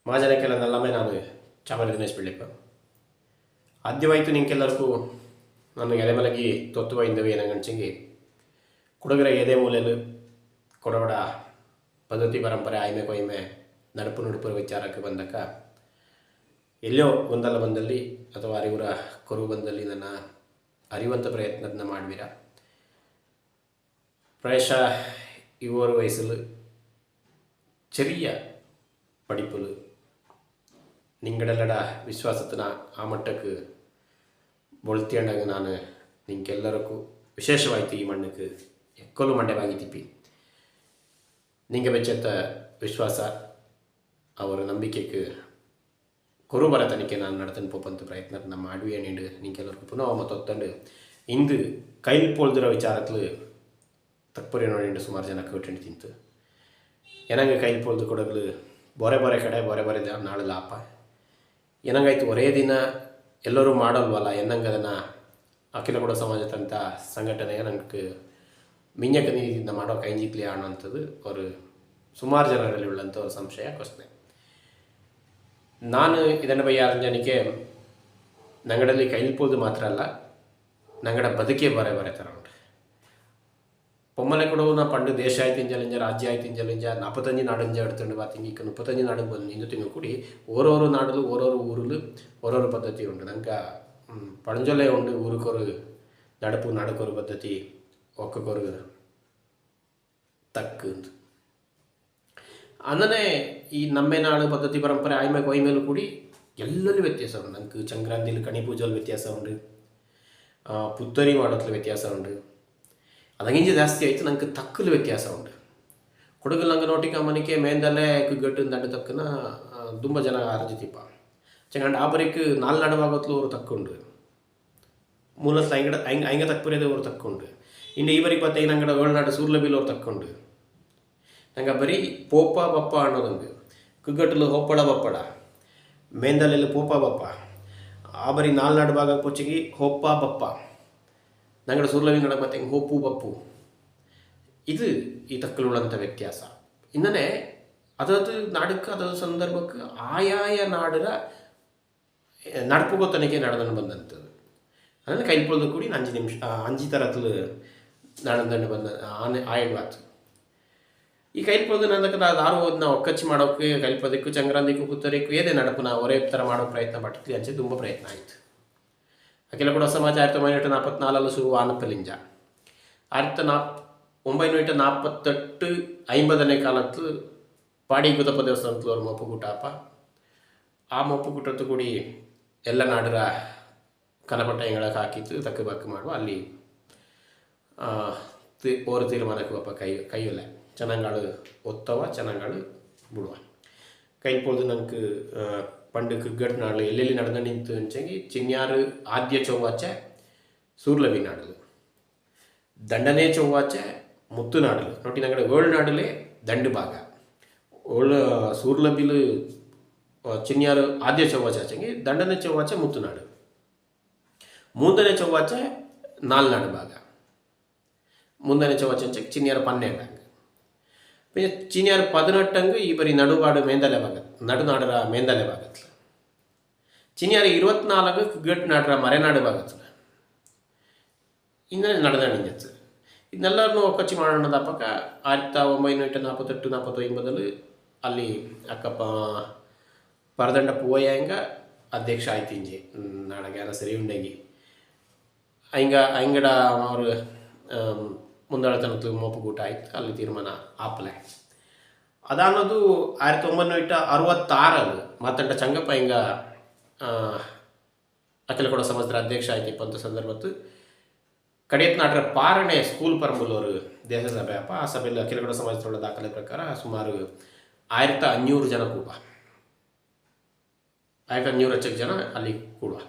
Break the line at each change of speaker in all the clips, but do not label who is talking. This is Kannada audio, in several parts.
ಮಹಾಜನಕ್ಕೆಲ್ಲ ನಲ್ಲಮ್ಮೆ ನಾನು ಚಾಮರ ದಿನೇಶ್ ಬಿಳ್ಳಿಪ್ಪ ಆದ್ಯವಾಯಿತು ನಿಂಕೆಲ್ಲರಿಗೂ ನಾನು ಎಲೆಮಲಗಿ ತೊತ್ತುವ ಇಂದವೇ ಏನಂಗಂಚಿಂಗಿ ಕುಡಗರ ಏದೇ ಮೂಲೆಲು ಕೊಡವಡ ಪದ್ಧತಿ ಪರಂಪರೆ ಆಯ್ಮೆ ಕೊಯ್ಮೆ ನಡುಪು ನುಡುಪುರ ವಿಚಾರಕ್ಕೆ ಬಂದಕ್ಕ ಎಲ್ಲೋ ಒಂದಲ್ಲ ಬಂದಲ್ಲಿ ಅಥವಾ ಅರಿವುರ ಕೊರು ಬಂದಲ್ಲಿ ನನ್ನ ಅರಿವಂತ ಪ್ರಯತ್ನದನ್ನ ಮಾಡುವಿರ ಪ್ರಾಯಶಃ ಇವರು ವಯಸ್ಸಲು ചെറിയ പഠിപ്പിൽ നിങ്ങളുടെല്ലട വിശ്വാസത്തിന് ആ മട്ടക്ക് ബൊളുത്തിയുണ്ടെങ്കിൽ ഞാൻ നിങ്ങൾക്കെല്ലാവർക്കും വിശേഷമായിട്ട് ഈ മണ്ണക്ക് എക്കൊല്ലം മണ്ടേ വാങ്ങി തിപ്പി നിങ്ങൾ വെച്ചെത്ത വിശ്വാಸ ಅವರ ನಂಬಿಕೆಗೆ ಕುರುಬರ ತನಿಖೆ ನಾನು ನಡೆತನ ಪೋಪಂತ ಪ್ರಯತ್ನ ನಮ್ಮ ಮಾಡುವೆ ಏನೇಂಡು ನಿಂಗೆಲ್ಲರಿಗೂ ಪುನಃ ಮತ್ತೊತ್ತಂಡು ಇಂದು ಕೈಲಿ ಪೋಲ್ದಿರೋ ವಿಚಾರത്തിൽ ತಪ್ಪರಿ ನೋಡಿ ಸುಮಾರು ಜನ ಕೇಟಂಡು ತಿಂತು ಏನಂಗೆ ಕೈಲಿ ಪೋಲ್ದು ಕೊಡಗಲು ಬೊರೆ ಕಡೆ ಬೊರೆ ನಾಳೆ ಲಾಪ ಏನಂಗಾಯ್ತು ಒರೇ ದಿನ ಎಲ್ಲರೂ ಮಾಡಲ್ವಲ್ಲ ಏನಂಗೆ ಅದನ್ನು ಅಖಿಲ ಕೂಡ ಸಮಾಜದಂಥ ಸಂಘಟನೆಗೆ ನಂಗೆ ಮಿಂಜಕ್ಕೆ ನೀತಿಯಿಂದ ಮಾಡೋ ಕೈಂಜಿಕ್ಲಿ ಅನ್ನೋಂಥದ್ದು ಅವರು ಸುಮಾರು ಜನರಲ್ಲಿ ಉಳ್ಳಂಥ ಒಂದು ಸಂಶಯ ಪ್ರಶ್ನೆ ನಾನು ಇದನ್ನು ಬೈಯಾರ ಜನಕ್ಕೆ ನಂಗಡಲ್ಲಿ ಕೈಲಿ ಪೋಲ್ದು ಮಾತ್ರ ಅಲ್ಲ ನಂಗಡ ಬದುಕೇ ಬರೆ ಥರ ಉಂಟು പൊമ്മലെ കൂടെ പണ്ട് ദേശമായിട്ട് ഇഞ്ചലിഞ്ച രാജ്യമായിട്ട് ഇഞ്ചലിഞ്ച 45 നാടഞ്ച എടുത്തുകൊണ്ട് പാത്തിങ്ങിക്ക് 35 നാടും ಬಂದು ಇಂದು ತಿಂಗಳು ಕೂಡಿ ಓರೋರು ನಾಡಲು ಓರೋರು ಊರಲು ಓರೋರು ಪದ್ಧತಿ ಉಂಟು ನಂಗೆ ಪಳಂಜೊಲೆ ಉಂಟು ಊರಿಕೊರು ನಡಪು ನಡಕೊರು ಪದ್ಧತಿ ಒಕ್ಕಕೊರು ತಕ್ಕು ಅಂದರೆ ಈ ನಮ್ಮೆ ನಾಡು ಪದ್ಧತಿ ಪರಂಪರೆ ಆಯ್ಮೆ ಕೊಯ್ಮೇಲೂ ಕೂಡಿ ಎಲ್ಲರೂ ವ್ಯತ್ಯಾಸ ಉಂಟು ನಂಗೆ ಸಂಕ್ರಾಂತಿಲಿ ಕಣಿ ಪೂಜೆಯಲ್ಲಿ ವ್ಯತ್ಯಾಸ ಉಂಟು ಪುತ್ತರಿ ಮಾಡೋದ್ರಲ್ಲಿ ವ್ಯತ್ಯಾಸ ಉಂಟು ಅದಕ್ಕಿಂತ ಜಾಸ್ತಿ ಆಯಿತು ನಂಗೆ ತಕ್ಕಲು ವ್ಯತ್ಯಾಸ ಉಂಟು ಕೊಡಗಲ್ ನಂಗೆ ನೋಟಿಕ ಮನೆಗೆ ಮೇಂದಲ್ಲೇ ಗಟ್ಟು ದಂಡು ತಕ್ಕನ ತುಂಬ ಜನ ಅರ್ಜಿತಿಪ್ಪ ಚೆಂಗಂಡು ಆ ಬರೀಕ್ ನಾಲ್ ನಡುವಾಗತ್ಲು ಅವರು ತಕ್ಕೊಂಡು ಮೂಲಸ್ ಐಂಗ ತಕ್ಕುರಿಯದೆ ಅವರು ತಕ್ಕೊಂಡು ಇನ್ನು ಈ ಬರೀ ಪತ್ತೆ ನಂಗಡ ಒಳನಾಡು ಸೂರ್ಲಬಿಲ್ ಅವ್ರು ತಕ್ಕೊಂಡು ನಂಗೆ ಬರೀ ಪೋಪ ಬಪ್ಪ ಅನ್ನೋದೊಂದು ಕುಗ್ಗಟ್ಟಲು ಹೊಪ್ಪಳ ಬಪ್ಪಳ ಮೇಂದಲ್ಲೆಲ್ಲ ಪೋಪ ಬಪ್ಪ ಆ ಬರೀ ನಾಲ್ ನಡುವಾಗ ಪೊಚ್ಚಿಗೆ ಹೊಪ್ಪ ಬಪ್ಪ ഞങ്ങളുടെ സുർലവിൻ ಮತ್ತೆ ಹೋಪು ಬಪ್ಪು ಇದು ಈ ತಕ್ಕಲುಳ್ಳಂಥ ವ್ಯತ್ಯಾಸ ಇನ್ನೇ ಅದದು ನಾಡಕ್ಕೆ ಅದರ ಸಂದರ್ಭಕ್ಕೆ ಆಯಾಯ ನಾಡರ ನಡ್ಪುಗೊತ್ತನಿಗೆ ನಡೆದನ್ನು ಬಂದಂಥದ್ದು ಅದನ್ನು ಕೈಪೊಳ್ದು ಕೂಡಿ 5 ನಿಮಿಷ 5 ತರത്തിൽ ನಡೆದಂಡು ಬಂದ ಆಯಡ್ವಾತು ಈ ಕೈಪೊಳ್ದು ನಂದಕ್ಕೆ ದಾರು ನಾವು ಒಕ್ಕಚ್ಚಿ ಮಾಡೋಕ್ಕೆ ಕೈಪದಕ್ಕೂ ಸಂಕ್ರಾಂತಿಗೂ ಪುತ್ತರಿಗೂ ಏದೇ ನಡಪು ನಾವು ಒರೇ ಥರ ಮಾಡೋ ಪ್ರಯತ್ನ ಪಟ್ಟಿದ್ವಿ ಅಂಚೆ ತುಂಬ ಪ್ರಯತ್ನ ಆಯಿತು ಅಖಿಲ ಕೂಡ ಸಮಾಜ 1944 ಶುರು ಆನಪ್ಪಲಿಂಜ 1948 50ನೇ ಕಾಲತ್ತು ಪಾಡಿ ಗುದಪ್ಪ ದೇವಸ್ಥಾನത്തിൽ ഒരു ಮೊಪ್ಪುಗುಟಾಪ ಆ ಮೊಪ್ಪುಗುಟತ್ತು ಕೂಡಿ ಎಲ್ಲ ನಾಡರ ಕನಪಟ್ಟೆಗಳಕ್ಕೆ ಹಾಕಿತ್ತು ತಕ್ಕ ಬಕ್ಕ ಮಾಡುವ ಅಲ್ಲಿ ಓರು ತೀರ್ಮಾನಕ್ಕೆ ಒಪ್ಪ ಕೈಯಲ್ಲ ಚೆನ್ನಾಗಳು ಒತ್ತವ ಚೆನ್ನಾಗಳು ಬಿಡುವ ಕೈ ಪೊಳ್ದು ನಂಗೆ പണ്ട് ക്രിക്കറ്റ് നാളിൽ എല്ലെല്ലി നടന്നിട്ട് വെച്ചെങ്കിൽ ചിങ്ങാറ് ആദ്യ ചൊവ്വാഴ്ച സൂർലബി നാടിൽ ದಂಡನೇ ಚೊವ್ವಾಚ ಮುತ್ತುನಾಡಲು ನೋಡಿ ನಂಗಡೆ ಏಳ್ನಾಡಲೇ ದಂಡು ಭಾಗ ಸೂರ್ಲಬಿಲು ಚಿನ್ಯಾರು ಆದ್ಯ ಚೊವ್ವಾಚ ಆಚೆಗೆ ದಂಡನೇ ಚೊವ್ವಾಚ ಮುತ್ತುನಾಡು ಮೂಂದನೇ ಚೊವ್ವಾಚ ನಾಲ್ನಾಡು ಭಾಗ ಮುಂದನೇ ಚೊವ್ವಾಚ ಚಿನ್ಯಾರು 12 പിന്നെ ചിനിയാർ 18 ഈ ബരി നടുപാട് മേന്തലെ ഭാഗത്ത് നടുനാടര മേന്തലെ ഭാഗത്തിൽ ചിനിയാർ 24 കുഗ്ഗട്ട് നാടര മരനാട് ഭാഗത്തിൽ ഇങ്ങനെ നടന്നണിഞ്ഞത് ಇದನ್ನೆಲ್ಲರನ್ನು ಒಕ್ಕಚ್ಚಿ ಮಾಡೋಣದಪ್ಪಕ್ಕ 1948-49 ಅಲ್ಲಿ ಅಕ್ಕಪ್ಪ ಪರದಂಡ ಪೂವಯ್ಯಂಗ ಅಧ್ಯಕ್ಷ ಆಯ್ತು ಇಂಜಿ ನಾಡಗಾನ ಸರಿ ಉಂಡೆಗಿ ಅಂಗಡ ಅವರು ಮುಂದಾಳತನದ ಮೊಪ್ಪುಗೂಟ ಆಯ್ತು ಅಲ್ಲಿ ತೀರ್ಮಾನ ಆಪಲೆ ಅದಾನದು 1966 ಮಾತಂಡ ಚಂಗಪ್ಪ ಹಿಂಗ ಅಖಿಲ ಕೂಡ ಸಮಾಜದ ಅಧ್ಯಕ್ಷ ಆಯ್ತು ಅಂತ ಸಂದರ್ಭತ್ತು ಕಡೆಯತ್ ನಾಟರ ಪಾರಣೆ ಸ್ಕೂಲ್ ಪರಂಬುಲವರು ದೇಶ ಸಭೆ ಅಪ್ಪ ಆ ಸಭೆಯಲ್ಲಿ ಅಖಿಲ ಕೂಡ ಸಮಾಜದೊಳ ದಾಖಲೆ ಪ್ರಕಾರ ಸುಮಾರು 1500 ಜನ ಕೂಡ 1500 ಜನ ಅಲ್ಲಿ ಕೂಡುವ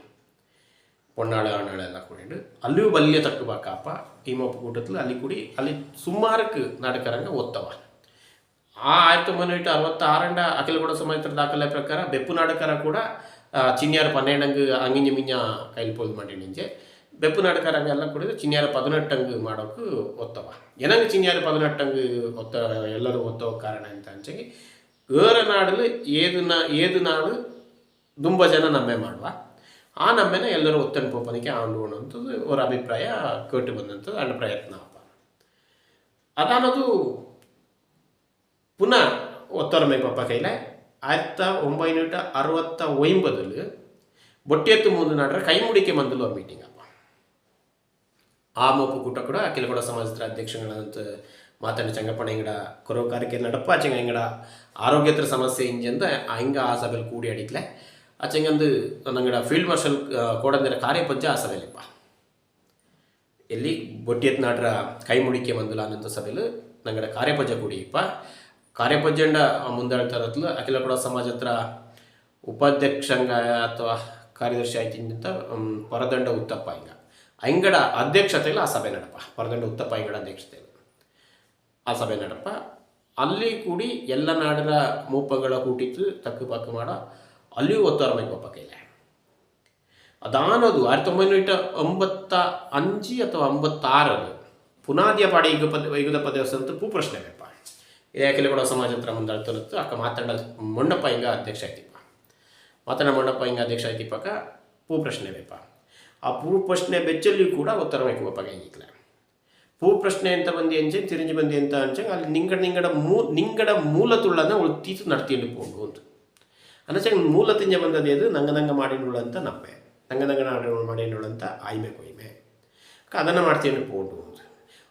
പൊണ്ണാള് ആണാള് എല്ലാം കൂടിയിട്ട് അല്ലു വലിയ തട്ടുപാക്കാപ്പ ഈ മോപ്പ് കൂട്ടത്തിൽ അല്ലി കൂടി അല്ലി സുമാർക്ക് നടക്കರಂಗ ಒತ್ತವ ಆ 1966 ಅಖಿಲ ಕೂಡ ಸಮಾಜದ ದಾಖಲೆ ಪ್ರಕಾರ ಬೆಪ್ಪು ನಾಡಕರ ಕೂಡ ಚಿನ್ಯಾರ 12 ಅಂಗಿಂಜ ಮಿಂಜ ಕೈಲಿ ಪೋಲ್ ಮಾಡಿ ನಿಂಜೆ ಬೆಪ್ಪು ನಾಡಕರಂಗ ಎಲ್ಲ ಕೂಡ ಚಿನ್ಯಾರ 18 ಮಾಡೋಕೆ ಒತ್ತವ ಏನಂಗೆ ಚಿನ್ಯಾರ 18 ಒತ್ತ ಎಲ್ಲರೂ ಒತ್ತವ ಕಾರಣ ಅಂತ ಅಂಚೆಗೆ ಏರ ನಾಡಲು ಏದು ನಾಡು ತುಂಬ ಜನ ನಮ್ಮೆ ಮಾಡುವ ಆ ನಮ್ಮೆನ ಎಲ್ಲರೂ ಒತ್ತನ್ನು ಪೋಪನಿಗೆ ಆಂಡು ಅನ್ನೋಂಥದ್ದು ಅವರ ಅಭಿಪ್ರಾಯ ಕೇಟು ಬಂದಂಥದ್ದು ಅಣ್ಣ ಪ್ರಯತ್ನ ಅದಾನದು ಪುನಃ ಒತ್ತೊರಮೆ ಪಪ್ಪ ಕೈಲೆ 1969 ಬೊಟ್ಟಿಯತ್ತು ಮುಂದೆ ನಾಡ್ರೆ ಕೈಮುಡಿಕೆ ಮಂದಲು ಒಂದು ಮೀಟಿಂಗ್ ಅಪ್ಪ ಆ ಮೋಪು ಕೂಟ ಕೂಡ ಅಖಿಲ ಕೂಡ ಸಮಾಜದ ಅಧ್ಯಕ್ಷಗಳಂತ ಮಾತಾಡಿ ಚಂಗಪ್ಪಣ ಹಿಂಗಡ ಕೊರೋ ಕಾರ್ಯಕ್ಕೆ ನಡಪ್ಪ ಆಚೆಂಗ ಹಿಂಗಡ ಆರೋಗ್ಯತ್ರ ಸಮಸ್ಯೆ ಇಂಜಂದ ಹಿಂಗ ಆ ಸಭೆಯಲ್ಲಿ ಕೂಡಿ ಅಡಿಕ್ಲೆ ಆಚೆಂಗಂದು ನಂಗಡ ಫೀಲ್ಡ್ ಮಾರ್ಷಲ್ ಕೋಡಂದಿರ ಕಾರ್ಯಪಜ್ಜ ಆ ಸಭೆಯಲ್ಲಿಪ್ಪ ಎಲ್ಲಿ ಬೊಟ್ಟಿಯತ್ ನಾಡ್ರ ಕೈಮುಡಿಕೆ ಮಂದಲ ಅನ್ನೋ ಸಭೆಯಲ್ಲಿ ನಂಗಡ ಕಾರ್ಯಪಜ್ಜ ಕೂಡಿಯಪ್ಪ ಕಾರ್ಯಪಜ್ಜಂಡ ಮುಂದಾಳ್ತಾರತ್ಲು ಅಖಿಲ ಕೂಡ ಸಮಾಜ ಹತ್ರ ಉಪಾಧ್ಯಕ್ಷಂಗ ಅಥವಾ ಕಾರ್ಯದರ್ಶಿ ಆಯ್ತಿಂತ ಪರದಂಡ ಉತ್ತಪ್ಪ ಹಿಂಗಡ ಅಧ್ಯಕ್ಷತೆಯಲ್ಲಿ ಆ ಸಭೆ ನಡಪ್ಪ ಪರದಂಡ ಉತ್ತಪ್ಪ ಹಿಂಗಡ ಅಧ್ಯಕ್ಷತೆಯಲ್ಲಿ ಆ ಸಭೆ ನಡಪ್ಪ ಅಲ್ಲಿ ಕೂಡಿ ಎಲ್ಲ ನಾಡರ ಮೂಪಗಳ ಕೂಟಿತ್ತು ತಕ್ಕು ಪಕ್ಕು ಮಾಡ ಅಲ್ಲಿಯೂ ಒತ್ತುವರಬೇಕು ಪಪ್ಪ ಕೈಲೆ ಅದಾನದು 1995 ಅಥವಾ 96 ಪುನಾದಿಯ ಪಾಡಿ ಯುಗದ ಪದವಸಂತ ಪೂ ಪ್ರಶ್ನೆ ಬೇಪ ಯಾಕೆಲೆ ಕೂಡ ಸಮಾಜ ಹತ್ರ ಮುಂದಾಳ್ತಿರುತ್ತು ಅಕ್ಕ ಮಾತಾಡ ಮೊಂಡಪ್ಪ ಹಿಂಗ ಅಧ್ಯಕ್ಷ ಆಯ್ತಿಪ್ಪ ಮಾತಾಡ ಮೊಂಡಪ್ಪ ಹಿಂಗ ಅಧ್ಯಕ್ಷ ಆಯ್ತಿಪ್ಪಕ್ಕ ಪೂ ಪ್ರಶ್ನೆ ಬೇಪ ಆ ಪೂ ಪ್ರಶ್ನೆ ಬೆಚ್ಚಲ್ಲಿ ಕೂಡ ಒತ್ತರಬೇಕು ಪಪ್ಪ ಹಿಂಗಿಕ್ಲೆ ಪೂ ಪ್ರಶ್ನೆ ಅಂತ ಬಂದು ಅಂಚೆ ತಿರುಂಜಿ ಬಂದಿ ಅಂತ ಅಂಚಂಗೆ ಅಲ್ಲಿ ನಿಂಗಡ ಮೂಲ ತುಳ್ಳನ್ನು ಉಳ್ತೀತು ನಡ್ತಿಂಡು ಪೋಂಡು ಅಂತ ಅನ್ನಚಂಗೆ ಮೂಲ ತಿಂಜ ಬಂದದ್ದು ಅದು ನಂಗ ಮಾಡಿನುಳು ಅಂತ ನಮ್ಮೆ ನಂಗ ಮಾಡಿನುಳು ಅಂತ ಆಯ್ಮೆ ಕೊಯ್ಮೆ ಅದನ್ನು ಮಾಡ್ತೀನಿ ಪೋಂಡು ಅಂತ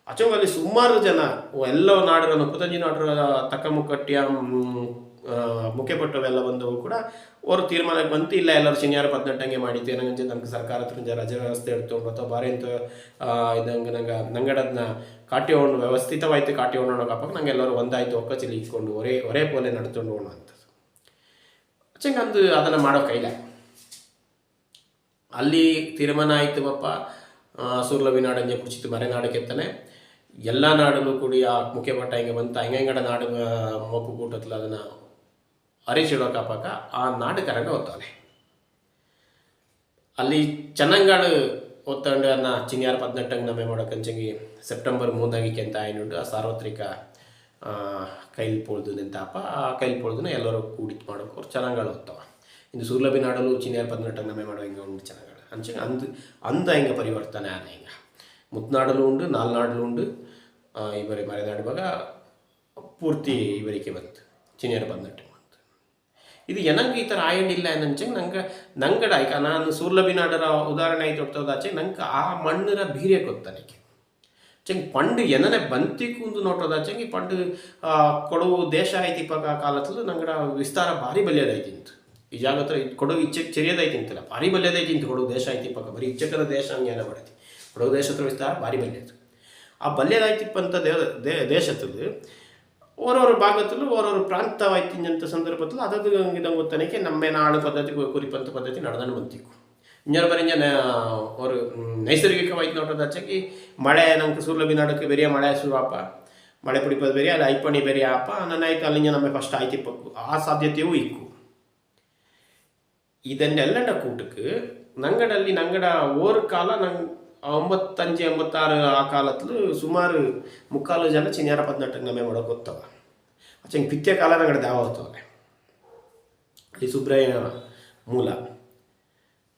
ಅಚಂಗ ಅಲ್ಲಿ ಸುಮಾರು ಜನ ಎಲ್ಲ ನಾಡರ 35 ನಾಡರ ತಕ್ಕ ಮುಕ್ಕಟ್ಟಿಯ ಮುಖ್ಯಪಟ್ಟವೆಲ್ಲ ಬಂದವು ಕೂಡ ಅವರು ತೀರ್ಮಾನಕ್ಕೆ ಬಂತು ಇಲ್ಲ ಎಲ್ಲರೂ ಶನಿವಾರ 18 ಮಾಡಿದ್ದೆ ನಂಗೆ ನಮ್ಗೆ ಸರ್ಕಾರ ಹತ್ರ ರಜೆ ವ್ಯವಸ್ಥೆ ಇಡ್ತೊಂಡು ಅಥವಾ ಬಾರಿ ಅಂತ ಇದಂಗೆ ನಂಗಡದನ್ನ ಕಾಟಿಕೊಂಡು ವ್ಯವಸ್ಥಿತವಾಯ್ತು ಕಾಟಿಕೊಂಡು ಅನ್ನೋಕಪ್ಪ ನಂಗೆ ಎಲ್ಲರೂ ಒಂದಾಯ್ತು ಒಕ್ಕಚಲಿ ಇಟ್ಕೊಂಡು ಒರೇ ಪೋಲೆ ನಡ್ಕೊಂಡು ಹೋಗೋಣ ಅಂಥದ್ದು ಅಚ್ಚಂಗೆ ಅಂದು ಅದನ್ನು ಮಾಡೋ ಕೈಲ ಅಲ್ಲಿ ತೀರ್ಮಾನ ಆಯಿತು ಪಪ್ಪ ಸೂರ್ಲವಿ ನಾಡಂಜೆ ಪುಚಿತು ಮರೆನಾಡಕ್ಕೆತ್ತಾನೆ ಎಲ್ಲ ನಾಡಲ್ಲೂ ಕೂಡಿ ಆ ಮುಖ್ಯಪಟ್ಟ ಹಿಂಗೆ ಬಂತು ಹಿಂಗಡ ನಾಡು ಮೊಪ್ಪು ಕೂಟತ್ಲ ಅದನ್ನು ಅರಿಸಿಡೋಕಪ್ಪಾಕ ಆ ನಾಡಕರಂಗ ಓದ್ತಾನೆ ಅಲ್ಲಿ ಚೆನ್ನಾಗಾಡು ಓದ್ತಂಡು ಅನ್ನ ಚಿನ್ಯಾರ 18 ನಮ್ಮೆ ಮಾಡೋಕಂಚಂಗಿ ಸೆಪ್ಟೆಂಬರ್ 3 ಅಂತ ಆಯ್ನುಂಟು ಆ ಸಾರ್ವತ್ರಿಕ ಕೈಲಿ ಪೊಳ್ದು ನಿಂತಪ್ಪ ಆ ಕೈಲಿ ಪೊಳ್ದನ್ನ ಎಲ್ಲರೂ ಕೂಡಿತ್ ಮಾಡೋಕೆ ಅವ್ರು ಚೆನ್ನಾಗಳು ಓದ್ತಾವ ಇನ್ನು ಸೂರ್ಲಭಿ ನಾಡಲು ಚಿನ್ಯಾರ 18 ನಮ್ಮೆ ಮಾಡೋ ಹಿಂಗೆ ಉಂಟು ಚೆನ್ನಾಗಳು ಅಂಚಂಗೆ ಅಂದ ಹಿಂಗೆ ಪರಿವರ್ತನೆ ಆದ ಹಿಂಗೆ ಮುತ್ನಾಡಲು ಉಂಡು ನಾಲ್ನಾಡಲು ಉಂಡು ಇವರೇ ಮರೆನಾಡುವಾಗ ಪೂರ್ತಿ ಇವರಿಗೆ ಬಂತು ಚಿನ್ಯಾರ 18 ಇದು ಏನಂಗೆ ಈ ಥರ ಆಯಂಡಿಲ್ಲ ಅನ್ನಂಚಂಗೆ ನಂಗಡ ಈಗ ನಾನು ಸೂರ್ಲಭಿ ನಾಡರ ಉದಾಹರಣೆ ಆಯ್ತು ಹೊಡ್ತೋದಾಚೆ ನಂಗೆ ಆ ಮಣ್ಣರ ಬೀರೆ ಗೊತ್ತಾನಕ್ಕೆ ಚಂಗೆ ಪಂಡು ಏನನೇ ಬಂತಿಕ್ಕುಂದು ನೋಟೋದಾಚಂಗೆ ಪಂಡು ಕೊಡವು ದೇಶ ಐತಿಪ್ಪ ಕಾಲತ್ಲು ನಂಗಡ ವಿಸ್ತಾರ ಭಾರಿ ಬಲ್ಯದೈತಿಂತು ಈ ಜಾಗತ್ರ ಕೊಡವು ಇಚ್ಚೆ ಚೆರಿಯದೈತಿಂತಲ್ಲ ಭಾರಿ ಬಲ್ಯದೈತಿಂತು ಕೊಡವು ದೇಶ ಐತಿಪ್ಪ ಬರೀ ಇಚ್ಚಕರ ದೇಶ ಹಂಗೆ ಏನೋ ಮಾಡೈತಿ ಕೊಡವು ದೇಶತ್ರ ವಿಸ್ತಾರ ಭಾರಿ ಬಲ್ಯದು ಆ ಬಲ್ಯದೈತಿಪ್ಪ ಅಂತ ದೇಶದಲ್ಲಿ ಓರವ್ರ ಭಾಗದಲ್ಲೂ ಓರವ್ರ ಪ್ರಾಂತವಾಯ್ತಿಂಜಂಥ ಸಂದರ್ಭದಲ್ಲಿ ಅದದು ಇದಂಗೆ ಗೊತ್ತನಕ್ಕೆ ನಮ್ಮೆ ನಾಡು ಪದ್ಧತಿ ಕುರಿಪಂತ ಪದ್ಧತಿ ನಡೆದನ್ನು ಬಂತಿಕ್ಕು ಇನ್ನೊರು ಬರೀ ಅವರು ನೈಸರ್ಗಿಕವಾಯ್ತು ನೋಟೋದಾಚಕ್ಕೆ ಮಳೆ ನಂಗೆ ಸೂರ್ಲಭಿ ನಾಡಕ್ಕೆ ಬೇರೆ ಮಳೆ ಶುರುವಪ್ಪ ಮಳೆ ಪುಡಿಪದ ಬೇರೆ ಅಲ್ಲಿ ಐಪಣಿ ಬೇರೆ ಅಪ್ಪ ನನ್ನ ಆಯ್ತು ಅಲ್ಲಿಂದ ನಮಗೆ ಫಸ್ಟ್ ಆಯ್ತಿಪ್ಪಕ್ಕು ಆ ಸಾಧ್ಯತೆಯೂ ಇಕ್ಕು ಇದನ್ನೆಲ್ಲ ಕೂಟಕ್ಕೆ ನಂಗಡ ಓರ್ ಕಾಲ ನಂಗೆ 95-86 ಆ ಕಾಲತ್ಲು ಸುಮಾರು 3/4 ಜನ ಚಿನ್ಯಾರ 18 ನಮ್ಮೆ ಮಾಡೋಕೆ ಗೊತ್ತವ ಅಚ್ಚಂಗೆ ಪಿತ್ಯ ಕಾಲ ನಂಗಡ ದಾವ ಹೋಗ್ತವೆ ಅಲ್ಲಿ ಸುಬ್ರಯ್ಯ ಮೂಲ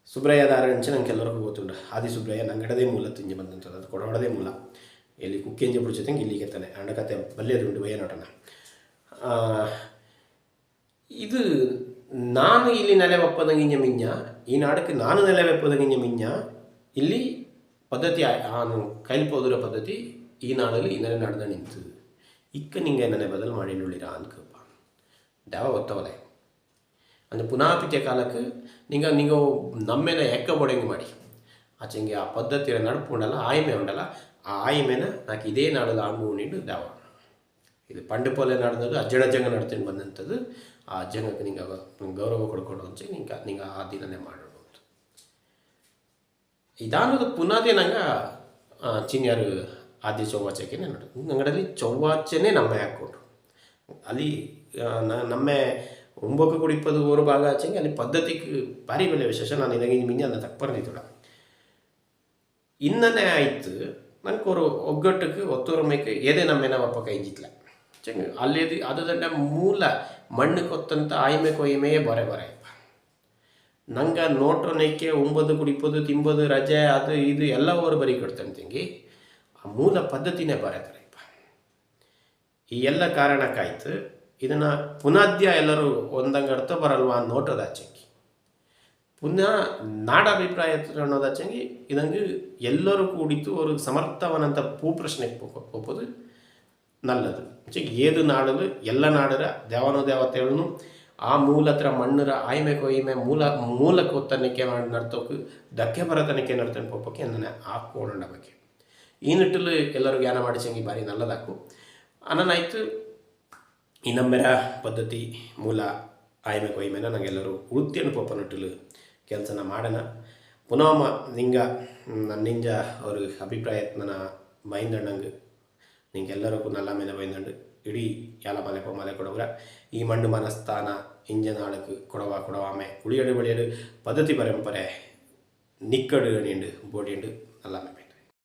ಸುಬ್ರಯ್ಯದಾರ ಅಂಚೆ ನಂಗೆ ಎಲ್ಲರಿಗೂ ಗೊತ್ತುಂಡ ಆದಿ ಸುಬ್ರಯ್ಯ ನಂಗಡದೇ ಮೂಲ ತಿಂಜಿ ಬಂದಂಥದ್ದು ಅದು ಕೊಡೋಡದೇ ಮೂಲ ಎಲ್ಲಿ ಕುಕ್ಕೆಂಜಿ ಬಿಡ್ಚಂಗೆ ಇಲ್ಲಿಗೆ ತಾನೆ ಅಂಡಕತೆ ಬಲ್ಯದುಂಟು ವಯನಾಟನ ಇದು ನಾನು ಇಲ್ಲಿ ನೆಲೆ ಒಪ್ಪದಂಗಿಂಜ ಮಿಂಜ ಈ ನಾಡಕ್ಕೆ ನಾನು ನೆಲೆ ಒಪ್ಪದಂಗಿಂಜ ಮಿಂಜ ಇಲ್ಲಿ ಪದ್ಧತಿ ಕೈಲ್ಪೋದರ ಪದ್ಧತಿ ಈ ನಾಡಲ್ಲಿ ಇನ್ನೇ ನಡೆದ ನಿಂತು ಇಕ್ಕ ನಿಂಗೆ ನನ್ನೆ ಬದಲು ಮಾಡಿ ನುಳ್ಳಿರ ಅನ್ಕಪ್ಪ ದಾವ ಗೊತ್ತವಲೆ ಅಂದರೆ ಪುನಃ ಪಿತ್ಯ ಕಾಲಕ್ಕೆ ನೀವು ನಮ್ಮೇನ ಎಕ್ಕ ಬೊಡೆಂಗೆ ಮಾಡಿ ಆಚೆಂಗೆ ಆ ಪದ್ಧತಿಯ ನಡ್ಪುಂಡಲ್ಲ ಆಯ್ಮೆ ಉಂಡಲ್ಲ ಆ ಆಯ್ಮೆನ ನಾಲ್ಕು ಇದೇ ನಾಡಲ್ಲಿ ಆಂಡು ಉಂಡು ದಾವ ಇದು ಪಂಡು ಪೋಲೆ ನಡೆದದ್ದು ಅಜ್ಜಂಗ ನಡ್ತೀನಿ ಬಂದಂಥದ್ದು ಆ ಅಜ್ಜಂಗಕ್ಕೆ ನಿಂಗೆ ಗೌರವ ಕೊಡ್ಕೊಂಡು ಅಂಚೆ ನಿಂಗೆ ಆ ದಿನನೇ ಮಾಡೋಣ ಇದಾನದು ಪುನಾದಿ ನಂಗೆ ಚಿನ್ಯಾರು ಆದಿ ಚೌವಾಚಕ್ಕೆ ನೋಡು ನಂಗಡಲ್ಲಿ ಚೌವಾಚನೆ ನಮ್ಮೆ ಹಾಕ್ಕೊಂಡ್ರು ಅಲ್ಲಿ ನಮ್ಮೆ ಒಂಬೊಕ್ಕ ಕುಡಿಪದು ಓರು ಭಾಗ ಆಚೆಂಗೆ ಅಲ್ಲಿ ಪದ್ಧತಿಗೆ ಭಾರಿ ಬೆಲೆ ವಿಶೇಷ ನಾನು ಇದಂಗೆ ಮಿಂಜಿ ಅನ್ನ ತಪ್ಪರ್ದಿದ್ದೋಡ ಇನ್ನನೇ ಆಯ್ತು ನಂಗೆ ಅವರು ಒಗ್ಗಟ್ಟಕ್ಕೆ ಒತ್ತೂರಮೈಕೆ ಏದೇ ನಮ್ಮೇನ ಒಪ್ಪ ಕೈಜಿತ್ಲ ಚೆಂಗ ಅಲ್ಲೇದು ಅದು തന്നെ ಮೂಲ ಮಣ್ಣು ಕೊತ್ತಂತ ಆಯ್ಮೆ ಕೊಯ್ಮೆಯೇ ಬರೆ ಬರೆ ನಂಗೆ ನೋಟೋನಕ್ಕೆ ಉಂಬದು ಕುಡಿಪೋದು ತಿಂಬೋದು ರಜೆ ಅದು ಇದು ಎಲ್ಲ ಅವರು ಬರೀ ಕೊಡ್ತಾನೆ ತಂಗಿ ಆ ಮೂಲ ಪದ್ಧತಿನೇ ಬರೆತಾರೆ ಈ ಎಲ್ಲ ಕಾರಣಕ್ಕಾಯ್ತು ಇದನ್ನು ಪುನದ್ಯ ಎಲ್ಲರೂ ಒಂದಂಗೆ ಅರ್ಥ ಬರಲ್ವಾ ನೋಟೋದಾಚಂಗಿ ಪುನಃ ನಾಡ ಅಭಿಪ್ರಾಯ ಅನ್ನೋದಾಚಂಗಿ ಇದಂಗೆ ಎಲ್ಲರೂ ಕೂಡಿತು ಅವರು ಸಮರ್ಥವನಂತ ಪ್ರಶ್ನೆಗೆ ಒಪ್ಪೋದು ನಲ್ಲದು ಏದು ನಾಡಲು ಎಲ್ಲ ನಾಡರ ದೇವನೋ ದೇವತೆಗಳನ್ನು ಆ ಮೂಲತ್ರ ಮಣ್ಣರ ಆಯ್ಮೆ ಕೊಯ್ಮೆ ಮೂಲ ಕೊತ್ತನಿಕೆ ನರ್ತೋಕೆ ಧಕ್ಕೆ ಬರತನಿಕೆ ನರ್ತನೆ ಪೋಪಕ್ಕೆ ನನ್ನ ಹಾಕೋಣ ಬಗ್ಗೆ ಈ ನಿಟ್ಟಲು ಎಲ್ಲರೂ ಜ್ಞಾನ ಮಾಡಿಸಂಗಿ ಭಾರಿ ನಲ್ಲದಾಕು ಅನ್ನನಾಯ್ತು ಈ ನಮ್ಮೆರ ಪದ್ಧತಿ ಮೂಲ ಆಯ್ಮೆ ಕೊಯ್ಮೆನ ನಂಗೆಲ್ಲರೂ ವೃತ್ತಿಯನ್ನು ಪೋಪ ನಿಟ್ಟಲು ಕೆಲಸನ ಮಾಡೋಣ ಪುನಃ ನಿಂಜ ಅವ್ರ ಅಭಿಪ್ರಾಯ ನನ್ನ ಬೈಂದಣ್ಣಂಗೆ ನಿಂಗೆಲ್ಲರಿಗೂ ನಲ್ಲ ಮೇಲೆ ಬೈಂದಂಡು ಇಡೀ ಯಾಲ ಮಲೆ ಕೊಡವ್ರ ಈ ಮಣ್ಣು ಮನಸ್ಥಾನ ಇಂಜನಾಳಕ್ಕೆ ಕೊಡವಾಮೆ ಉಳಿಯಡು ಬಳಿಯಡು ಪದ್ಧತಿ ಪರಂಪರೆ ನಿಕ್ಕಡು ನೀಂಡು ಬೋಡಿಯಂಡು ನಲ್ಲ ಮೇಲೆ